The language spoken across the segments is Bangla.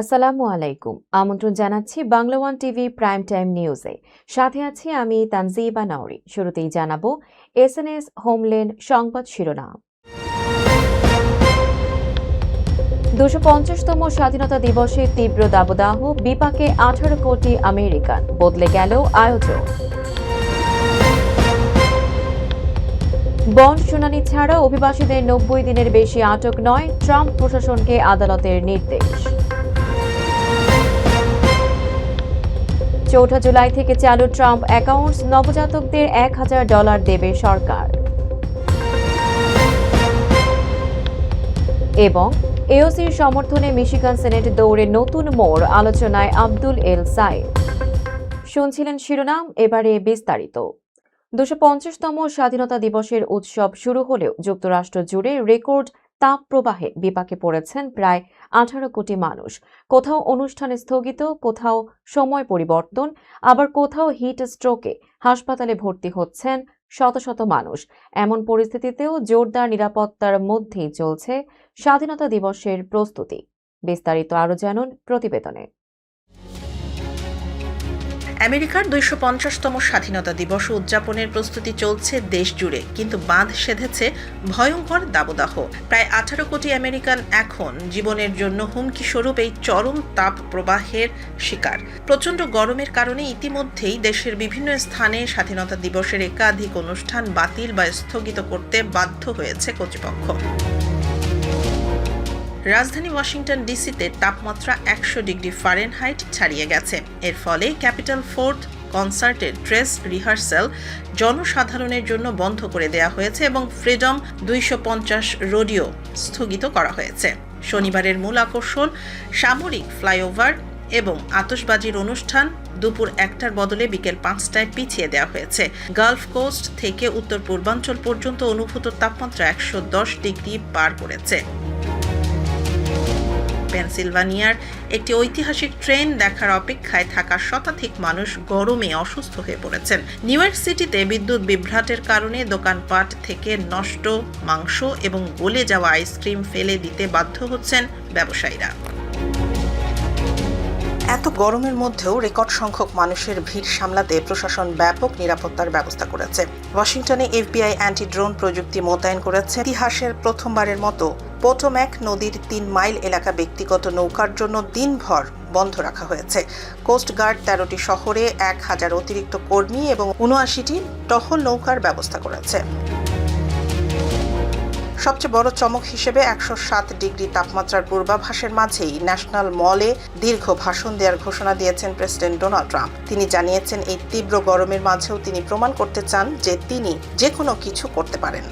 আসসালামু আলাইকুম। আমন্ত্রণ জানাচ্ছি Bangla one TV prime time নিউজে। সাথে আছি আমি তানজিবা নাওরি। শুরুতেই জানাবো এসএনএস হোমল্যান্ড সংবাদ শিরোনাম। 250তম স্বাধীনতা দিবসে তীব্র দাবদাহ, বিপাকে 18 কোটি আমেরিকান, বদলে গেল আয়োজন। বন্ড শুনানি ছাড়া অভিবাসীদের 90 দিনের বেশি আটক নয়, ট্রাম্প প্রশাসনকে আদালতের নির্দেশ। 4 জুলাই থেকে চালু ট্রাম্প অ্যাকাউন্টস, নবজাতকদের $1000 দেবে সরকার। এবং এওসির সমর্থনে মিশিগান সেনেট দৌড়ে নতুন মোড়, আলোচনায় আব্দুল এল সাইদ। শুনছিলেন শিরোনাম, এবারে বিস্তারিত। 250তম স্বাধীনতা দিবসের উৎসব শুরু হলেও যুক্তরাষ্ট্র জুড়ে রেকর্ড তাপপ্রবাহে বিপাকে পড়েছেন প্রায় 18 কোটি মানুষ। কোথাও অনুষ্ঠান স্থগিত, কোথাও সময় পরিবর্তন, আবার কোথাও হিট স্ট্রোকে হাসপাতালে ভর্তি হচ্ছেন শত শত মানুষ। এমন পরিস্থিতিতেও জোরদার নিরাপত্তার মধ্যেই চলছে স্বাধীনতা দিবসের প্রস্তুতি। বিস্তারিত আরও জানুন প্রতিবেদনে। আমেরিকার 250তম স্বাধীনতা দিবস উদযাপনের প্রস্তুতি চলছে দেশ জুড়ে, কিন্তু বাঁধ সেধেছে ভয়ঙ্কর দাবদাহ। প্রায় 18 কোটি আমেরিকান এখন জীবনের জন্য হুমকি স্বরূপ এই চরম তাপ প্রবাহের শিকার। প্রচণ্ড গরমের কারণে ইতিমধ্যেই দেশের বিভিন্ন স্থানে স্বাধীনতা দিবসের একাধিক অনুষ্ঠান বাতিল বা স্থগিত করতে বাধ্য হয়েছে কর্তৃপক্ষ। রাজধানী ওয়াশিংটন ডিসিতে তাপমাত্রা 100 ডিগ্রি ফারেনহাইট ছাড়িয়ে গেছে। এর ফলে ক্যাপিটাল ফোর্থ কনসার্টের ড্রেস রিহার্সাল জনসাধারণের জন্য বন্ধ করে দেওয়া হয়েছে এবং ফ্রিডম 250 রোডিও স্থগিত করা হয়েছে। শনিবারের মূল আকর্ষণ সামরিক ফ্লাইওভার এবং আতশবাজির অনুষ্ঠান দুপুর 1টার বদলে বিকেল 5টায় পিছিয়ে দেওয়া হয়েছে। গালফ কোস্ট থেকে উত্তর পূর্বাঞ্চল পর্যন্ত অনুভূত তাপমাত্রা 110 ডিগ্রি পার করেছে। পেনসিলভানিয়ার একটি ঐতিহাসিক ট্রেন দেখার অপেক্ষায় থাকা শতাধিক মানুষ গরমে অসুস্থ হয়ে পড়েছেন। নিউ ইয়র্ক সিটিতে বিদ্যুৎ বিভ্রাটের কারণে দোকানপাট থেকে নষ্ট মাংস এবং গলে যাওয়া আইসক্রিম ফেলে দিতে বাধ্য হচ্ছেন ব্যবসায়ীরা। এত গরমের মধ্যেও রেকর্ড সংখ্যক মানুষের ভিড় সামলাতে প্রশাসন ব্যাপক নিরাপত্তার ব্যবস্থা করেছে। ওয়াশিংটনে এফবিআই অ্যান্টি ড্রোন প্রযুক্তি মোতায়েন করেছে। ইতিহাসের প্রথমবারের মতো পোটোম্যাক নদীর 3 মাইল এলাকা ব্যক্তিগত নৌকার জন্য দিনভর বন্ধ রাখা হয়েছে। কোস্টগার্ড 13টি শহরে 1000 অতিরিক্ত কর্মী এবং 79টি টহল নৌকার ব্যবস্থা করেছে। সবচেয়ে বড় চমক হিসেবে 107 ডিগ্রি তাপমাত্রার পূর্বাভাসের মাঝেই ন্যাশনাল মলে দীর্ঘ ভাষণ দেওয়ার ঘোষণা দিয়েছেন প্রেসিডেন্ট ডোনাল্ড ট্রাম্প। তিনি জানিয়েছেন এই তীব্র গরমের মাঝেও তিনি প্রমাণ করতে চান যে তিনি যে কোনো কিছু করতে পারেন।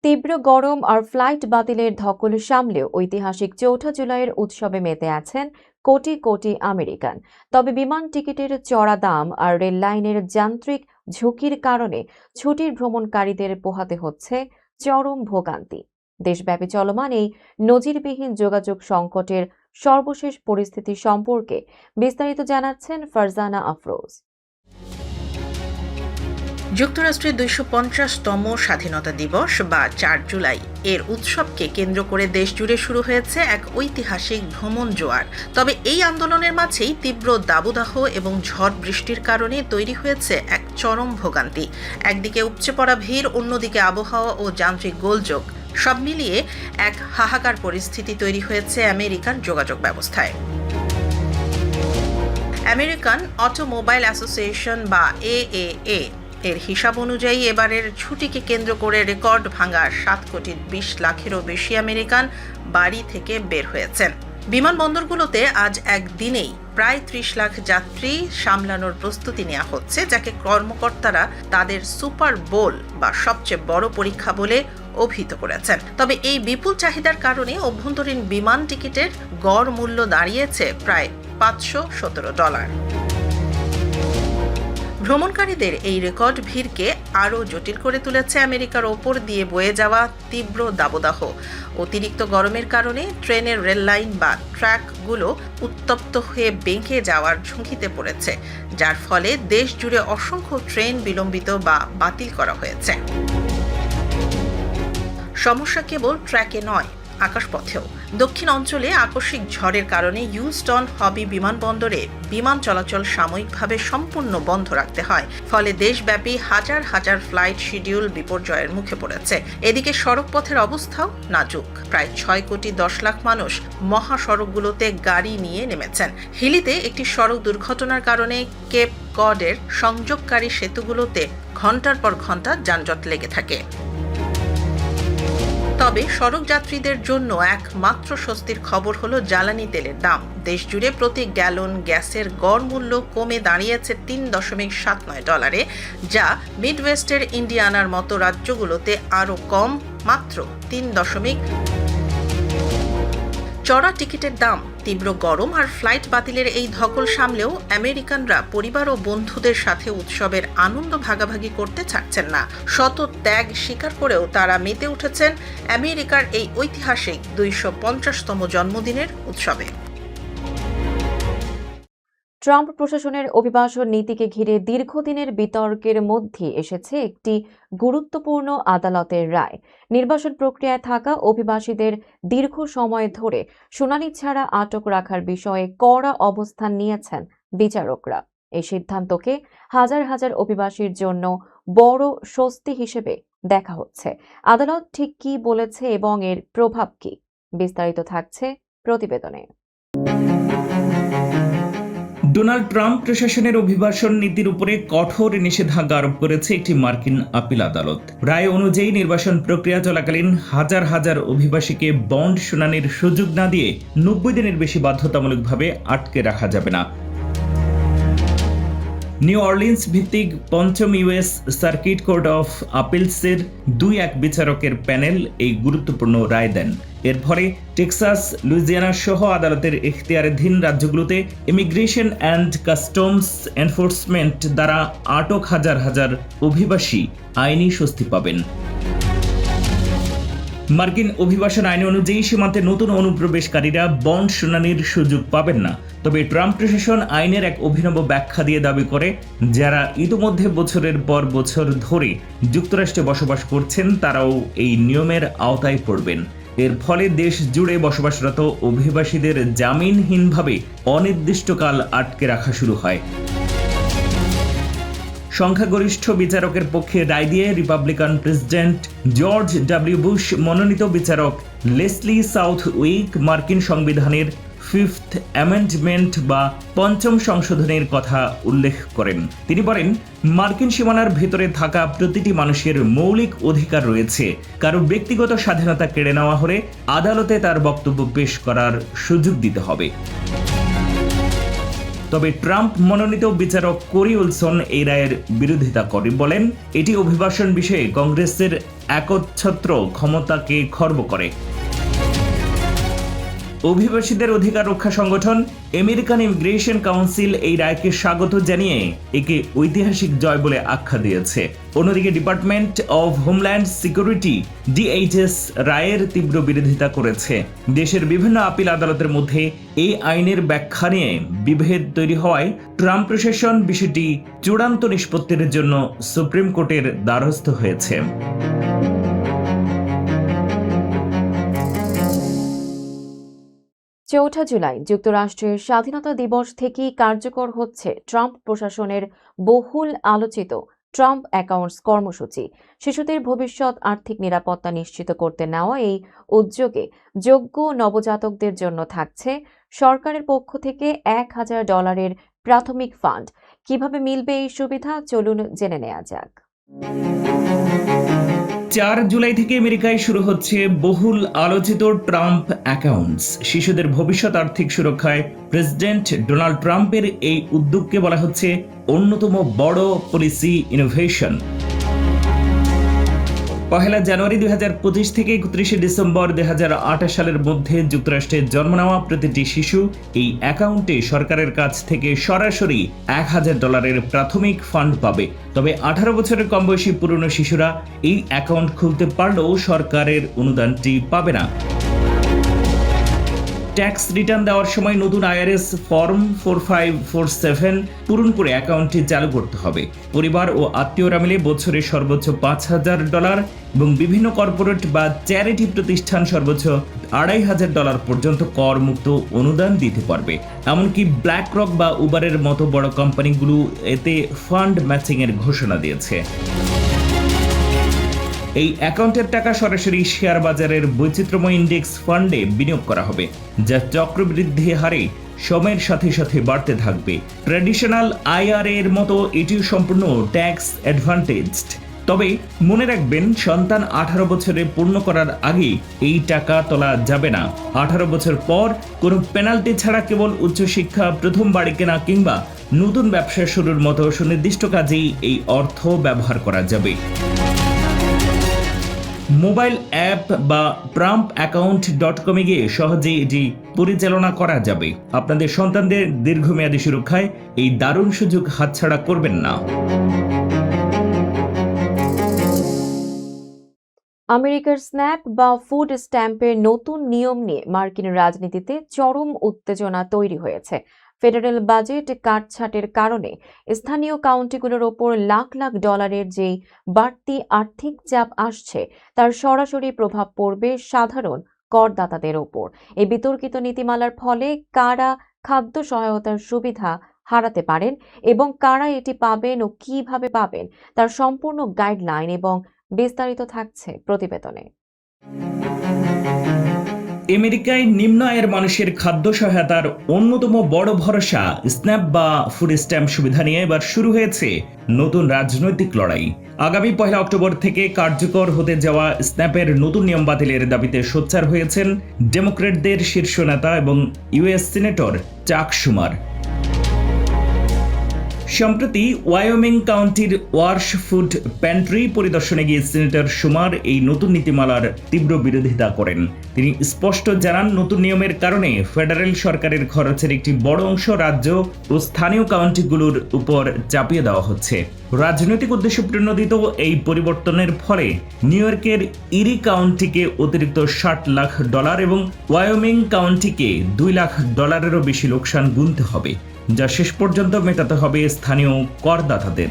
তীব্র গরম আর ফ্লাইট বাতিলের ধকল সামলেও ঐতিহাসিক 4 জুলাইয়ের উৎসবে মেতে আছেন কোটি কোটি আমেরিকান। তবে বিমান টিকিটের চড়া দাম আর রেল লাইনের যান্ত্রিক ঝুঁকির কারণে ছুটির ভ্রমণকারীদের পোহাতে হচ্ছে চরম ভোগান্তি। দেশব্যাপী চলমান এই নজিরবিহীন যোগাযোগ সংকটের সর্বশেষ পরিস্থিতি সম্পর্কে বিস্তারিত জানাচ্ছেন ফারজানা আফরোজ। যুক্তরাষ্ট্রের 250তম স্বাধীনতা দিবস বা 4 জুলাই এর উৎসবকে কেন্দ্র করে দেশ জুড়ে শুরু হয়েছে এক ঐতিহাসিক ভ্রমণ জোয়ার। তবে এই আন্দোলনের মাঝেই তীব্র দাবদাহ এবং ঝড় বৃষ্টির কারণে তৈরি হয়েছে এক চরম ভোগান্তি। একদিকে উপচে পড়া ভিড়, অন্যদিকে আবহাওয়া ও যান্ত্রিক গোলযোগ, সব মিলিয়ে এক হাহাকার পরিস্থিতি তৈরি হয়েছে আমেরিকার যোগাযোগ ব্যবস্থায়। আমেরিকান অটোমোবাইল অ্যাসোসিয়েশন বা AAA এর হিসাব অনুযায়ী এবারের ছুটিকে কেন্দ্র করে রেকর্ড ভাঙা 7 কোটি 20 লাখেরও বেশি আমেরিকান বাড়ি থেকে বের হয়েছেন। বিমানবন্দরগুলোতে আজ একদিনেই প্রায় 30 লাখ যাত্রী সামলানোর প্রস্তুতি নেওয়া হচ্ছে, যাকে কর্মকর্তারা তাদের সুপার বোল বা সবচেয়ে বড় পরীক্ষা বলে অভিহিত করেছেন। তবে এই বিপুল চাহিদার কারণে অভ্যন্তরীণ বিমান টিকিটের গড় মূল্য দাঁড়িয়েছে প্রায় $517। ভ্রমণকারীদের এই রেকর্ড ভিড়কে আরও জটিল করে তুলেছে আমেরিকার ওপর দিয়ে বয়ে যাওয়া তীব্র দাবদাহ। অতিরিক্ত গরমের কারণে ট্রেনের রেল লাইন বা ট্র্যাকগুলো উত্তপ্ত হয়ে বেঁকে যাওয়ার ঝুঁকিতে পড়েছে, যার ফলে দেশ জুড়ে অসংখ্য ট্রেন বিলম্বিত বা বাতিল করা হয়েছে। সমস্যা কেবল ট্র্যাকে নয়, আকাশপথেও। দক্ষিণ অঞ্চলে আকস্মিক ঝড়ের কারণে হিউস্টন হবি বিমানবন্দরে বিমান চলাচল সাময়িকভাবে সম্পূর্ণ বন্ধ রাখতে হয়। ফলে দেশব্যাপী হাজার হাজার ফ্লাইট শিডিউল বিপর্যয়ের মুখে পড়েছে। এদিকে সড়কপথের অবস্থাও নাজুক। প্রায় 6,10,00,000 মানুষ মহাসড়কগুলোতে গাড়ি নিয়ে নেমেছেন। হিলিতে একটি সড়ক দুর্ঘটনার কারণে কেপ কডের সংযোগকারী সেতুগুলোতে ঘন্টার পর ঘন্টা যানজট লেগে থাকে। তবে সড়ক যাত্রীদের জন্য একমাত্র স্বস্তির খবর হলো জ্বালানি তেলের দাম। দেশজুড়ে প্রতি গ্যালন গ্যাসের গড় মূল্য কমে দাঁড়িয়েছে $3.79, যা মিডওয়েস্টের ইন্ডিয়ানার মতো রাজ্যগুলোতে আরও কম, মাত্র 3. চড়া টিকিটের দাম, তীব্র গরম আর ফ্লাইট বাতিলের এই ধকল সামলেও আমেরিকানরা পরিবার ও বন্ধুদের সাথে উৎসবের আনন্দ ভাগাভাগি করতে ছাড়ছেন না। শত ত্যাগ স্বীকার করেও তারা মেতে উঠেছেন আমেরিকার এই ঐতিহাসিক 250তম জন্মদিনের উৎসবে। ট্রাম্প প্রশাসনের অভিবাসন নীতিকে ঘিরে দীর্ঘদিনের বিতর্কের মধ্যে এসেছে একটি গুরুত্বপূর্ণ আদালতের রায়। নির্বাসন প্রক্রিয়ায় থাকা অভিবাসীদের দীর্ঘ সময় ধরে শুনানি ছাড়া আটক রাখার বিষয়ে কড়া অবস্থান নিয়েছেন বিচারকরা। এই সিদ্ধান্তকে হাজার হাজার অভিবাসীর জন্য বড় স্বস্তি হিসেবে দেখা হচ্ছে। আদালত ঠিক কি বলেছে এবং এর প্রভাব কি, বিস্তারিত থাকছে প্রতিবেদনে। ডোনাল্ড ট্রাম্প প্রশাসনের অভিবাসন নীতির উপরে কঠোর নিষেধাজ্ঞা আরোপ করেছে একটি মার্কিন আপিল আদালত। রায় অনুযায়ী নির্বাসন প্রক্রিয়া চলাকালীন হাজার হাজার অভিবাসীকে বন্ড শুনানির সুযোগ না দিয়ে 90 দিনের বেশি বাধ্যতামূলকভাবে আটকে রাখা যাবে না। নিউ অর্লিন্স ভিত্তিক 5ম ইউএস সার্কিট কোর্ট অফ আপিলসের 2 বিচারকের প্যানেল এই গুরুত্বপূর্ণ রায় দেন। এর ফলে টেক্সাস, লুইজিয়ানা সহ আদালতের এখতিয়ারাধীন রাজ্যগুলোতে ইমিগ্রেশন অ্যান্ড কাস্টমস এনফোর্সমেন্ট দ্বারা আটক হাজার হাজার অভিবাসী আইনি স্বস্তি পাবেন। মার্কিন অভিবাসন আইন অনুযায়ী সীমান্তে নতুন অনুপ্রবেশকারীরা বন্ড শুনানির সুযোগ পাবেন না। তবে ট্রাম্প প্রশাসন আইনের এক অভিনব ব্যাখ্যা দিয়ে দাবি করে, যারা ইতিমধ্যে বছরের পর বছর ধরে যুক্তরাষ্ট্রে বসবাস করছেন তারাও এই নিয়মের আওতায় পড়বেন। এর ফলে দেশ জুড়ে বসবাসরত অভিবাসীদের জামিনহীনভাবে অনির্দিষ্টকাল আটকে রাখা শুরু হয়। সংখ্যাগরিষ্ঠ বিচারকের পক্ষে রায় দিয়ে Republican president George W Bush মনোনীত বিচারক লেসলি সাউথউইক মার্কিন সংবিধানের 5th অ্যামেন্ডমেন্ট বা 5ম সংশোধনের কথা উল্লেখ করেন। তিনি বলেন, মার্কিন সীমানার ভেতরে থাকা প্রতিটি মানুষের মৌলিক অধিকার রয়েছে। কারো ব্যক্তিগত স্বাধীনতা কেড়ে নেওয়া হলে আদালতে তার বক্তব্য পেশ করার সুযোগ দিতে হবে। তবে ট্রাম্প মনোনীত বিচারক কোরি উইলসন এই রায়ের বিরোধিতা করে বলেন, এটি অভিবাসন বিষয়ে কংগ্রেসের একচ্ছত্র ক্ষমতাকে খর্ব করে। অভিবাসীদের অধিকার রক্ষা সংগঠন আমেরিকান ইমিগ্রেশন কাউন্সিল এই রায়কে স্বাগত জানিয়ে একে ঐতিহাসিক জয় বলে আখ্যা দিয়েছে। অন্যদিকে department of homeland security DHS রায়ের তীব্র বিরোধিতা করেছে। দেশের বিভিন্ন আপিল আদালতের মধ্যে এই আইনের ব্যাখ্যা নিয়ে বিভেদ তৈরি হওয়ায় ট্রাম্প প্রশাসন বিষয়টি চূড়ান্ত নিষ্পত্তির জন্য সুপ্রিম কোর্টের দ্বারস্থ হয়েছে। 4 জুলাই যুক্তরাষ্ট্রের স্বাধীনতা দিবস থেকেই কার্যকর হচ্ছে ট্রাম্প প্রশাসনের বহুল আলোচিত ট্রাম্প অ্যাকাউন্টস কর্মসূচি। শিশুদের ভবিষ্যৎ আর্থিক নিরাপত্তা নিশ্চিত করতে নেওয়া এই উদ্যোগে যোগ্য নবজাতকদের জন্য থাকছে সরকারের পক্ষ থেকে $1,000 প্রাথমিক ফান্ড। কিভাবে মিলবে এই সুবিধা, চলুন জেনে নেওয়া যাক। 4 জুলাই থেকে আমেরিকায় শুরু হচ্ছে বহুল আলোচিত ট্রাম্প অ্যাকাউন্টস। শিশুদের ভবিষ্যৎ আর্থিক সুরক্ষায় প্রেসিডেন্ট ডোনাল্ড ট্রাম্পের এই উদ্যোগকে বলা হচ্ছে অন্যতম বড় পলিসি ইনোভেশন। 1 জানুয়ারি 2025 থেকে 31 ডিসেম্বর 2028 সালের মধ্যে যুক্তরাষ্ট্রে জন্ম নেওয়া প্রতিটি শিশু এই অ্যাকাউন্টে সরকারের কাছ থেকে সরাসরি $1,000 প্রাথমিক ফান্ড পাবে। তবে 18 বছরের কম বয়সী পুরনো শিশুরা এই অ্যাকাউন্ট খুলতে পারলেও সরকারের অনুদানটি পাবে না। ট্যাক্স রিটার্ন দেওয়ার সময় নতুন আইআরএস ফর্ম 4547 পূরণ করে অ্যাকাউন্টটি চালু করতে হবে। পরিবার ও আত্মীয়রা মিলে বছরে সর্বোচ্চ $5,000 এবং বিভিন্ন কর্পোরেট বা চ্যারিটি প্রতিষ্ঠান সর্বোচ্চ $2,500 পর্যন্ত করমুক্ত অনুদান দিতে পারবে। এমনকি ব্ল্যাক রক বা উবারের মতো বড় কোম্পানিগুলো এতে ফান্ড ম্যাচিংয়ের ঘোষণা দিয়েছে। এই অ্যাকাউন্টের টাকা সরাসরি শেয়ার বাজারের বৈচিত্র্যময় ইন্ডেক্স ফান্ডে বিনিয়োগ করা হবে, যা চক্রবৃদ্ধি হারে সময়ের সাথে সাথে বাড়তে থাকবে। ট্র্যাডিশনাল আইআরএ এর মতো এটিও সম্পূর্ণ ট্যাক্স অ্যাডভান্টেজড। তবে মনে রাখবেন, সন্তান 18 বছরে পূর্ণ করার আগে এই টাকা তোলা যাবে না। 18 বছর পর কোনো পেনাল্টি ছাড়া কেবল উচ্চশিক্ষা, প্রথম বাড়ি কেনা কিংবা নতুন ব্যবসা শুরুর মতো সুনির্দিষ্ট কাজেই এই অর্থ ব্যবহার করা যাবে। মোবাইল অ্যাপ বা pramp-account.com গিয়ে সহজেই এটি পরিচালনা করা যাবে। আপনাদের সন্তানদের দীর্ঘমেয়াদী সুরক্ষায় এই দারুণ সুযোগ হাতছাড়া করবেন না। আমেরিকার স্ন্যাপ বা ফুড স্ট্যাম্পের নতুন নিয়ম নিয়ে মার্কিন রাজনীতিতে চরম উত্তেজনা তৈরি হয়েছে। ফেডারেল বাজেট কাটছাঁটের কারণে স্থানীয় কাউন্টিগুলোর ওপর লাখ লাখ ডলারের যেই বাড়তি আর্থিক চাপ আসছে, তার সরাসরি প্রভাব পড়বে সাধারণ করদাতাদের ওপর। এই বিতর্কিত নীতিমালার ফলে কারা খাদ্য সহায়তার সুবিধা হারাতে পারেন এবং কারা এটি পাবেন ও কিভাবে পাবেন, তার সম্পূর্ণ গাইডলাইন এবং বিস্তারিত থাকছে প্রতিবেদনে। আমেরিকায় নিম্ন আয়ের মানুষের খাদ্য সহায়তার অন্যতম বড় ভরসা স্ন্যাপ বা ফুড স্ট্যাম্প সুবিধা নিয়ে এবার শুরু হয়েছে নতুন রাজনৈতিক লড়াই। আগামী 1 অক্টোবর থেকে কার্যকর হতে যাওয়া স্ন্যাপের নতুন নিয়ম বাতিলের দাবিতে সোচ্চার হয়েছেন ডেমোক্র্যাটদের শীর্ষ নেতা এবং ইউএস সিনেটর চাক শুমার। সম্প্রতি ওয়াইওমিং কাউন্টির ওয়ার্শ ফুড প্যান্ট্রি পরিদর্শনে গিয়ে সিনেটর শুমার এই নতুন নীতিমালার তীব্র বিরোধিতা করেন। তিনি স্পষ্ট জানান, নতুন নিয়মের কারণে ফেডারেল সরকারের খরচের একটি বড় অংশ রাজ্য ও স্থানীয় কাউন্টিগুলোর উপর চাপিয়ে দেওয়া হচ্ছে। রাজনৈতিক উদ্দেশ্য প্রণোদিত এই পরিবর্তনের ফলে নিউ ইয়র্কের ইরি কাউন্টিকে অতিরিক্ত $60 লাখ এবং ওয়াইওমিং কাউন্টিকে $2 লাখেরও বেশি লোকসান গুনতে হবে, যা শেষ পর্যন্ত মেটাতে হবে স্থানীয় করদাতাদের।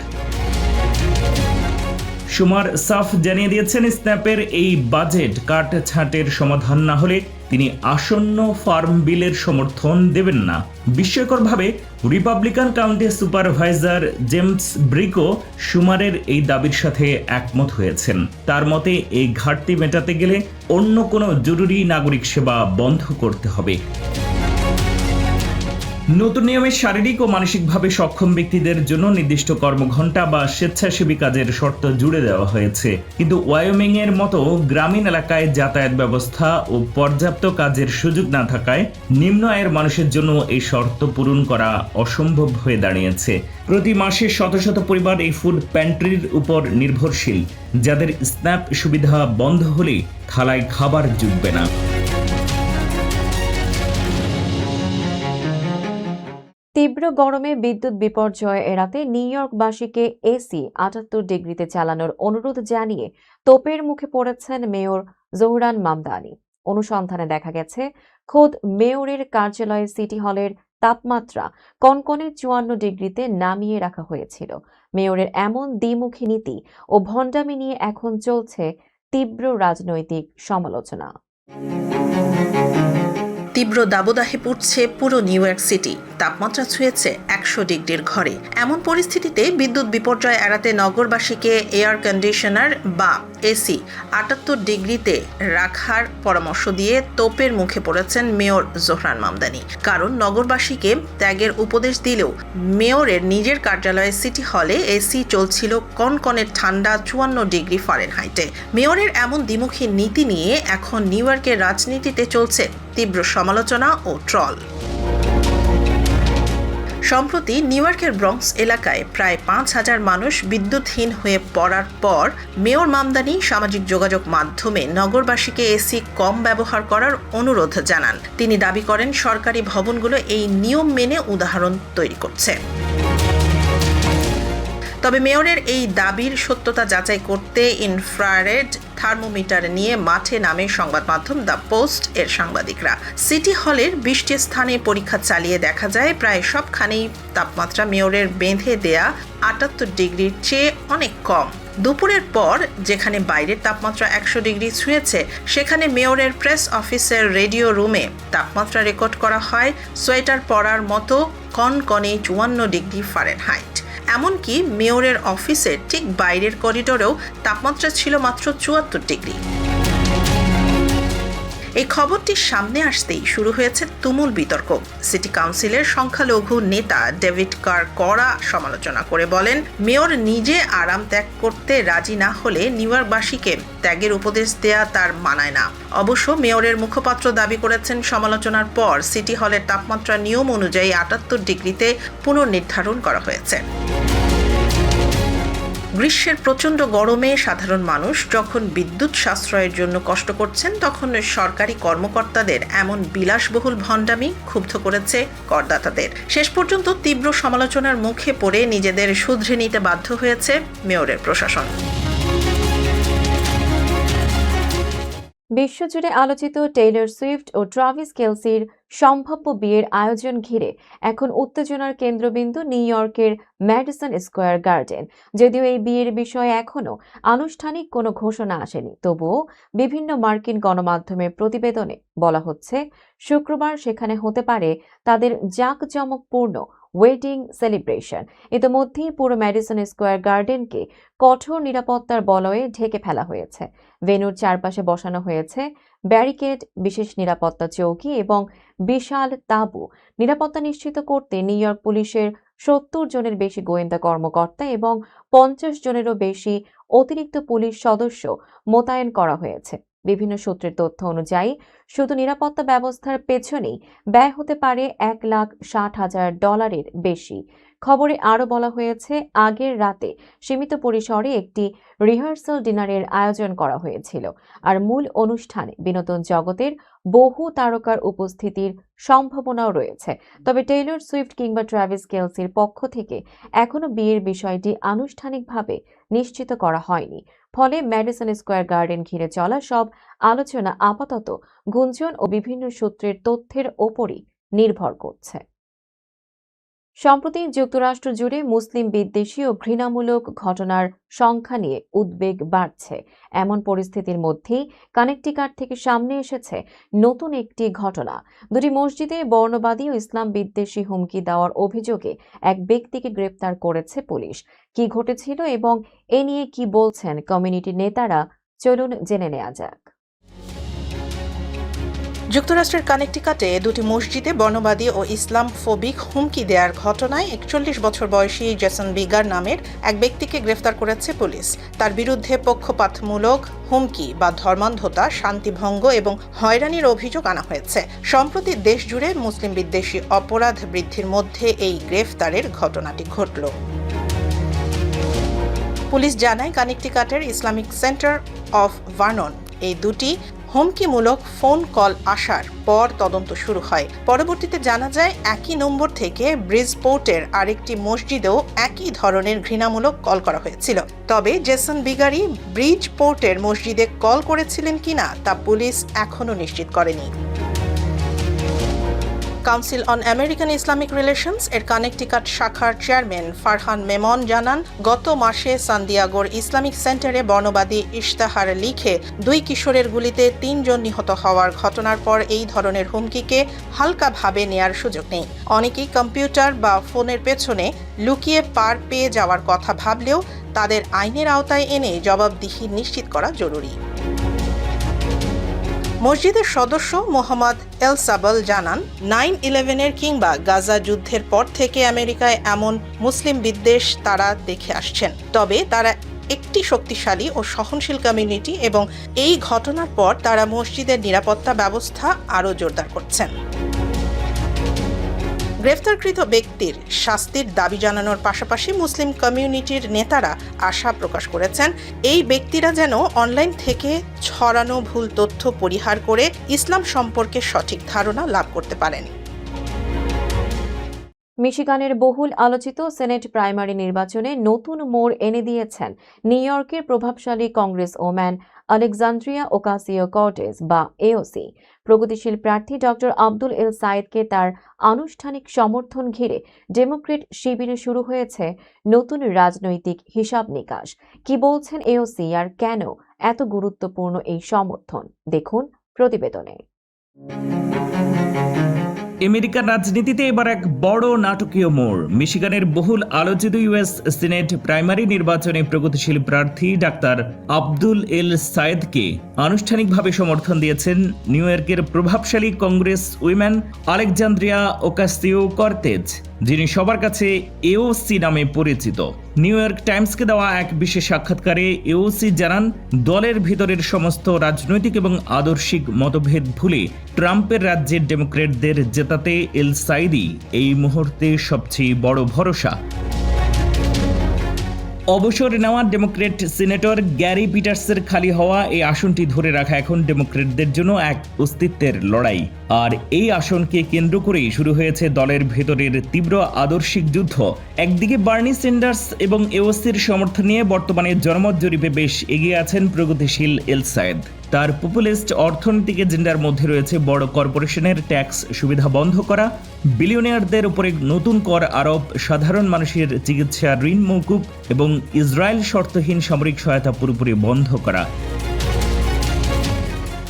শুমার সাফ জানিয়ে দিয়েছেন, স্ন্যাপের এই বাজেট কাটছাঁটের সমাধান না হলে তিনি আসন্ন ফার্ম বিলের সমর্থন দেবেন না। বিস্ময়করভাবে রিপাবলিকান কাউন্টি সুপারভাইজার জেমস ব্রিকো শুমারের এই দাবির সাথে একমত হয়েছেন। তার মতে, এই ঘাটতি মেটাতে গেলে অন্য কোনো জরুরি নাগরিক সেবা বন্ধ করতে হবে। নতুন নিয়মে শারীরিক ও মানসিকভাবে সক্ষম ব্যক্তিদের জন্য নির্দিষ্ট কর্মঘণ্টা বা স্বেচ্ছাসেবী কাজের শর্ত জুড়ে দেওয়া হয়েছে, কিন্তু ওয়াইওমিং এর মতো গ্রামীণ এলাকায় যাতায়াত ব্যবস্থা ও পর্যাপ্ত কাজের সুযোগ না থাকায় নিম্ন আয়ের মানুষের জন্য এই শর্ত পূরণ করা অসম্ভব হয়ে দাঁড়িয়েছে। প্রতি মাসে শত শত পরিবার এই ফুড প্যান্ট্রির উপর নির্ভরশীল, যাদের স্ন্যাপ সুবিধা বন্ধ হলে থালায় খাবার জুটবে না। তীব্র গরমে বিদ্যুৎ বিপর্যয় এড়াতে নিউ ইয়র্কবাসীকে এসি 78 ডিগ্রিতে চালানোর অনুরোধ জানিয়ে তোপের মুখে পড়েছেন মেয়র জোহরান মামদানি। অনুসন্ধানে দেখা গেছে, খোদ মেয়রের কার্যালয়ে সিটি হলের তাপমাত্রা কনকনে 54 ডিগ্রিতে নামিয়ে রাখা হয়েছিল। মেয়রের এমন দ্বিমুখী নীতি ও ভণ্ডামি নিয়ে এখন চলছে তীব্র রাজনৈতিক সমালোচনা। তীব্র দাবদাহে পুড়ছে পুরো নিউ ইয়র্ক সিটি। তাপমাত্রা ছুঁয়েছে 100 ডিগ্রির ঘরে। এমন পরিস্থিতিতে বিদ্যুৎ বিপর্যয় এড়াতে নগরবাসীকে এয়ার কন্ডিশনার বা এসি 78 ডিগ্রিতে রাখার পরামর্শ দিয়ে তোপের মুখে পড়েছেন মেয়র জোহরান মামদানি। কারণ নগরবাসীকে ত্যাগের উপদেশ দিলেও মেয়রের নিজের কার্যালয়ে সিটি হলে এসি চলছিল কনকনে ঠান্ডা 54 ডিগ্রি ফারেনহাইটে। মেয়রের এমন দ্বিমুখী নীতি নিয়ে এখন নিউ ইয়র্কের রাজনীতিতে চলছে তীব্র সমালোচনা ও ট্রল। সম্প্রতি নিউ ইয়র্কের ব্রঙ্কস এলাকায় প্রায় 5,000 মানুষ বিদ্যুৎহীন হয়ে পড়ার পর মেয়র মামদানি সামাজিক যোগাযোগ মাধ্যমে নগরবাসীকে এসি কম ব্যবহার করার অনুরোধ জানান। তিনি দাবি করেন, সরকারি ভবনগুলো এই নিয়ম মেনে উদাহরণ তৈরি করছে। তবে মেয়রের এই দাবির সত্যতা যাচাই করতে ইনফ্রারেড থার্মোমিটার নিয়ে মাঠে নামে সংবাদ মাধ্যম দ্য পোস্ট এর সাংবাদিকরা। সিটি হলের 20টি স্থানে পরীক্ষা চালিয়ে দেখা যায় প্রায় সবখানেই তাপমাত্রা মেয়রের বেঁধে দেয়া 78 ডিগ্রির চেয়ে অনেক কম। দুপুরের পর যেখানে বাইরের তাপমাত্রা 100 ডিগ্রি ছুঁয়েছে, সেখানে মেয়রের প্রেস অফিসের রেডিও রুমে তাপমাত্রা রেকর্ড করা হয় সোয়েটার পরার মতো কনকনে 54 ডিগ্রি ফারেনহাইট। এমনকি মেয়রের অফিসের ঠিক বাইরের করিডোরেও তাপমাত্রা ছিল মাত্র 74 ডিগ্রি। এই খবরটি সামনে আসতেই শুরু হয়েছে তুমুল বিতর্ক। সিটি কাউন্সিলের সংখ্যালঘু নেতা ডেভিড কার কড়া সমালোচনা করে বলেন, মেয়র নিজে আরাম ত্যাগ করতে রাজি না হলে নিউইয়র্কবাসীকে ত্যাগের উপদেশ দেয়া তার মানায় না। অবশ্য মেয়রের মুখপাত্র দাবি করেছেন, সমালোচনার পর সিটি হলের তাপমাত্রা নিয়ম অনুযায়ী 78 ডিগ্রিতে পুনর্নির্ধারণ করা হয়েছে। গ্রীষ্মের প্রচণ্ড গরমে সাধারণ মানুষ যখন বিদ্যুৎ সাশ্রয়ের জন্য কষ্ট করছেন, তখন সরকারি কর্মকর্তাদের এমন বিলাসবহুল ভণ্ডামি ক্ষুব্ধ করেছে করদাতাদের। শেষ পর্যন্ত তীব্র সমালোচনার মুখে পড়ে নিজেদের শুধরে নিতে বাধ্য হয়েছে মেয়রের প্রশাসন। বিশ্বজুড়ে আলোচিত টেইলর সুইফট ও ট্রাভিস কেলসির সম্ভাব্য বিয়ের আয়োজন ঘিরে এখন উত্তেজনার কেন্দ্রবিন্দু নিউ ইয়র্কের ম্যাডিসন স্কয়ার গার্ডেন। যদিও এই বিয়ের বিষয়ে এখনও আনুষ্ঠানিক কোনো ঘোষণা আসেনি, তবুও বিভিন্ন মার্কিন গণমাধ্যমের প্রতিবেদনে বলা হচ্ছে শুক্রবার সেখানে হতে পারে তাদের জাঁকজমকপূর্ণ ওয়েডিং সেলিব্রেশন। ইতিমধ্যেই পুরো ম্যাডিসন স্কয়ার গার্ডেনকে কঠোর নিরাপত্তার বলয়ে ঢেকে ফেলা হয়েছে। ভেন্যুর চারপাশে বসানো হয়েছে ব্যারিকেড, বিশেষ নিরাপত্তা চৌকি এবং বিশাল তাঁবু। নিরাপত্তা নিশ্চিত করতে নিউ ইয়র্ক পুলিশের 70 জনের বেশি গোয়েন্দা কর্মকর্তা এবং 50 জনেরও বেশি অতিরিক্ত পুলিশ সদস্য মোতায়েন করা হয়েছে। বিভিন্ন সূত্রের তথ্য অনুযায়ী শুধু নিরাপত্তা ব্যবস্থার পেছনেই ব্যয় হতে পারে $1,60,000 বেশি। খবরে আরও বলা হয়েছে, আগের রাতে সীমিত পরিসরে একটি রিহার্সাল ডিনারের আয়োজন করা হয়েছিল, আর মূল অনুষ্ঠানে বিনোদন জগতের বহু তারকার উপস্থিতির সম্ভাবনাও রয়েছে। তবে টেইলর সুইফট কিংবা ট্রাভিস কেলসির পক্ষ থেকে এখনো বিয়ের বিষয়টি আনুষ্ঠানিকভাবে নিশ্চিত করা হয়নি। ফলে ম্যাডিসন স্কয়ার গার্ডেন ঘিরে চলা সব আলোচনা আপাতত গুঞ্জন ও বিভিন্ন সূত্রের তথ্যের ওপরই নির্ভর করছে। সম্প্রতি যুক্তরাষ্ট্র জুড়ে মুসলিম বিদ্বেষী ও ঘৃণামূলক ঘটনার সংখ্যা নিয়ে উদ্বেগ বাড়ছে। এমন পরিস্থিতির মধ্যেই কানেকটিকাট থেকে সামনে এসেছে নতুন একটি ঘটনা। দুটি মসজিদে বর্ণবাদী ও ইসলাম বিদ্বেষী হুমকি দেওয়ার অভিযোগে এক ব্যক্তিকে গ্রেপ্তার করেছে পুলিশ। কি ঘটেছিল এবং এ নিয়ে কি বলছেন কমিউনিটির নেতারা, চলুন জেনে নেওয়া যাক। যুক্তরাষ্ট্রের কানেকটিকাটে দুটি মসজিদে বর্ণবাদী ও ইসলাম ফোবিক হুমকি দেওয়ার ঘটনায় 41 বছর বয়সী জেসন বিগার নামের এক ব্যক্তিকে গ্রেফতার করেছে পুলিশ। তার বিরুদ্ধে পক্ষপাতমূলক হুমকি বা ধর্মান্ধতা, শান্তিভঙ্গ এবং হয়রানির অভিযোগ আনা হয়েছে। সম্প্রতি দেশ জুড়ে মুসলিম বিদ্বেষী অপরাধ বৃদ্ধির মধ্যে এই গ্রেফতারের ঘটনাটি ঘটল। পুলিশ জানায়, কানেকটিকাটের ইসলামিক সেন্টার অফ ভার্নন এই দুটি হুমকিমূলক ফোন কল আসার পর তদন্ত শুরু হয়। পরবর্তীতে জানা যায়, একই নম্বর থেকে ব্রিজপোর্টের আরেকটি মসজিদেও একই ধরনের ঘৃণামূলক কল করা হয়েছিল। তবে জেসন বিগারি ব্রিজপোর্টের মসজিদে কল করেছিলেন কিনা তা পুলিশ এখনও নিশ্চিত করেনি। Council on American Islamic relations এর কানেকটিকাট শাখার চেয়ারম্যান ফারহান মেমন জানান, গত মাসে সান দিয়েগোর ইসলামিক সেন্টারে বর্ণবাদী ইশতেহার লিখে 2 কিশোরের গুলিতে 3 জন নিহত হওয়ার ঘটনার পর এই ধরনের হুমকিকে হালকাভাবে নেয়ার সুযোগ নেই। অনেকেই কম্পিউটার বা ফোনের পেছনে লুকিয়ে পার পেয়ে যাওয়ার কথা ভাবলেও তাদের আইনের আওতায় এনে জবাবদিহি নিশ্চিত করা জরুরি। মসজিদের সদস্য মোহাম্মদ এল সাবল জানান, 9/11-এর কিংবা গাজা যুদ্ধের পর থেকে আমেরিকায় এমন মুসলিম বিদ্বেষ তারা দেখে আসছেন। তবে তারা একটি শক্তিশালী ও সহনশীল কমিউনিটি এবং এই ঘটনার পর তারা মসজিদের নিরাপত্তা ব্যবস্থা আরও জোরদার করছেন। গ্রেফতারকৃত ব্যক্তির শাস্তির দাবি জানানোর পাশাপাশি মুসলিম কমিউনিটির নেতারা আশা প্রকাশ করেছেন, এই ব্যক্তিরা যেন অনলাইন থেকে ছড়ানো ভুল তথ্য পরিহার করে ইসলাম সম্পর্কে সঠিক ধারণা লাভ করতে পারেন। মিশিগানের বহুল আলোচিত সেনেট প্রাইমারি নির্বাচনে নতুন মোড় এনে দিয়েছেন নিউ ইয়র্কের প্রভাবশালী কংগ্রেস ওম্যান আলেকজান্দ্রিয়া ওকাসিও-কর্টেজ বা এওসি। প্রগতিশীল প্রার্থী ডক্টর আব্দুল এল সাইদকে তার আনুষ্ঠানিক সমর্থন ঘিরে ডেমোক্রেট শিবিরে শুরু হয়েছে নতুন রাজনৈতিক হিসাব নিকাশ। কি বলছেন এওসি আর কেন এত গুরুত্বপূর্ণ এই সমর্থন, দেখুন প্রতিবেদনে। আমেরিকার রাজনীতিতে এবার এক বড় নাটকীয় মোড়। মিশিগানের বহুল আলোচিত ইউএস সিনেট প্রাইমারি নির্বাচনে প্রগতিশীল প্রার্থী ডাক্তার আব্দুল এল সায়েদকে আনুষ্ঠানিকভাবে সমর্থন দিয়েছেন নিউ ইয়র্কের প্রভাবশালী কংগ্রেস উইমেন আলেকজান্দ্রিয়া ওকাসিও-কর্টেজ, যিনি সবার কাছে এওসি নামে পরিচিত। নিউ ইয়র্ক টাইমসকে দেওয়া এক বিশেষ সাক্ষাৎকারে এওসি জানান, দলের ভিতরের সমস্ত রাজনৈতিক এবং আদর্শিক মতভেদ ভুলে ট্রাম্পের রাজ্যের ডেমোক্রেটদের জেতাতে এল সাইদি এই মুহূর্তে সবচেয়ে বড় ভরসা। অবসর নেওয়া ডেমোক্রেট সিনেটর গ্যারি পিটার্সের খালি হওয়া এই আসনটি ধরে রাখা এখন ডেমোক্রেটদের জন্য এক অস্তিত্বের লড়াই। আর এই আসনকে কেন্দ্র করেই শুরু হয়েছে দলের ভেতরের তীব্র আদর্শিক যুদ্ধ। একদিকে বার্নি স্যান্ডার্স এবং এওসির সমর্থন নিয়ে বর্তমানে জনমত জরিপে বেশ এগিয়ে আছেন প্রগতিশীল এল সায়েদ। তার পপুলিস্ট অর্থনৈতিক এজেন্ডার মধ্যে রয়েছে বড় কর্পোরেশনের ট্যাক্স সুবিধা বন্ধ করা, বিলিয়নিয়ারদের উপরে নতুন কর আরোপ, সাধারণ মানুষের চিকিৎসা ঋণ মওকুফ এবং ইসরায়েল শর্তহীন সামরিক সহায়তা পুরোপুরি বন্ধ করা।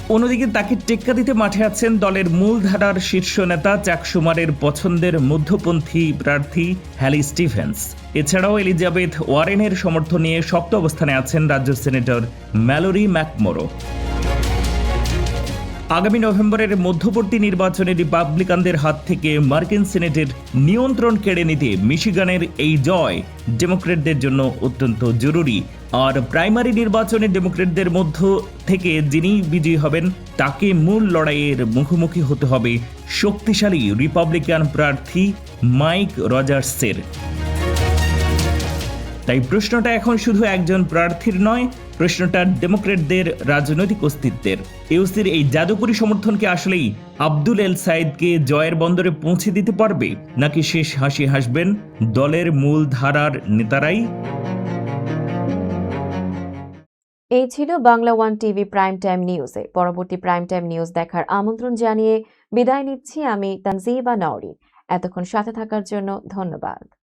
অন্যদিকে তাকে টেক্কা দিতে মাঠে আছেন দলের মূলধারার শীর্ষ নেতা চ্যাক শুমারের পছন্দের মধ্যপন্থী প্রার্থী হ্যালি স্টিভেন্স। এছাড়াও এলিজাবেথ ওয়ারেনের সমর্থন নিয়ে শক্ত অবস্থানে আছেন রাজ্য সিনেটর ম্যালোরি ম্যাকমোরো। আগামী নভেম্বরের মধ্যবর্তী নির্বাচনে রিপাবলিকানদের হাত থেকে মার্কিন সিনেটের নিয়ন্ত্রণ কেড়ে নিতে মিশিগানের এই জয় ডেমোক্রেটদের জন্য অত্যন্ত জরুরি। আর প্রাইমারি নির্বাচনে ডেমোক্রেটদের মধ্য থেকে যিনি বিজয়ী হবেন তাকে মূল লড়াইয়ের মুখোমুখি হতে হবে শক্তিশালী রিপাবলিকান প্রার্থী মাইক রজার্সের। তাই প্রশ্নটা এখন শুধু একজন প্রার্থীর নয়, প্রশ্নটা ডেমোক্রেটদের রাজনৈতিক অস্তিত্বের। এওসির এই জাদুকরী সমর্থনকে আসলেই আব্দুল এল সায়েদকে জয়ের বন্দরে পৌঁছে দিতে পারবে, নাকি শেষ হাসি হাসবেন দলের মূল ধারার নেতারাই? এই ছিল Bangla one TV prime time নিউজে। পরবর্তী প্রাইম টাইম নিউজ দেখার আমন্ত্রণ জানিয়ে বিদায় নিচ্ছি আমি তানজিবা নওরিন। এতক্ষণ সাথে থাকার জন্য ধন্যবাদ।